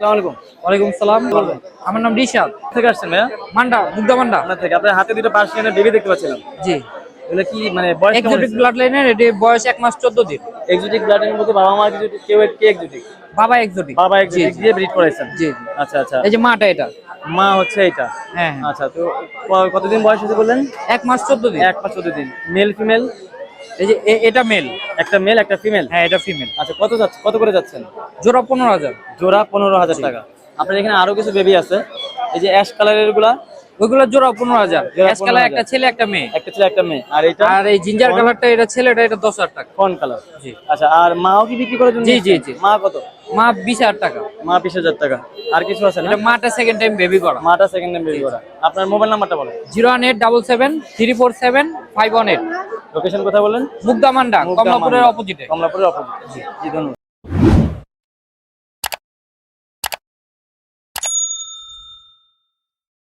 ওয়ালাইকুম সালাম। আমার নাম রিশাদ। থেকে আসছেন ভাইয়া? মান্ডা, মুগদা মান্ডা। আপনার থেকে আপনার হাতে দুটো পার্সিয়ানের বেবি দেখতে পাচ্ছিলাম। জি। এগুলো কি মানে বয়স কেমন? এক্সোটিক ব্লাড লাইনের, এটি বয়স 1 মাস 14 দিন। এক্সোটিক ব্লাডের মধ্যে বাবা মা কিছু কেউ কে এক্সোটিক? বাবা এক্সোটিক। বাবা এক্সোটিক দিয়ে ব্রিড করাইছেন? জি। আচ্ছা আচ্ছা। এই যে মাটা এটা। মা হচ্ছে এটা। হ্যাঁ। আচ্ছা, তো কতদিন বয়স হয়েছে বললেন? 1 মাস 14 দিন। 1 মাস 14 দিন। Male female? এই যে এটা মেল। একটা মেল একটা ফিমেল? হ্যাঁ, এটা ফিমেল। আচ্ছা, কত করে যাচ্ছেন? জোড়া 15,000। জোড়া 15,000 টাকা। আপনার এখানে আরো কিছু বেবি আছে, এই যে অ্যাশ কালারের গুলা? ওইগুলো জোড়া 15,000। অ্যাশ কালার একটা ছেলে একটা মেয়ে। একটা ছেলে একটা মেয়ে। আর এটা? আর এই জিঞ্জার কালারটা এটা ছেলেটা, এটা 10,000 টাকা। কোন কালার? জি। আচ্ছা, আর মাও কি বিক্রি করার জন্য? জি জি জি। মা কত? মা 20,000 টাকা। মা 20,000 টাকা। আর কিছু আছে না? এটা মাটা সেকেন্ড টাইম বেবি করা। মাটা সেকেন্ড টাইম বেবি করা। আপনার মোবাইল নাম্বারটা বলেন। 01877347518। লোকেশন কোথায় বলেন? মুগদা মান্ডা, কমলাপুরের অপোজিটে। কমলাপুরের অপোজিট। জি, ধন্যবাদ।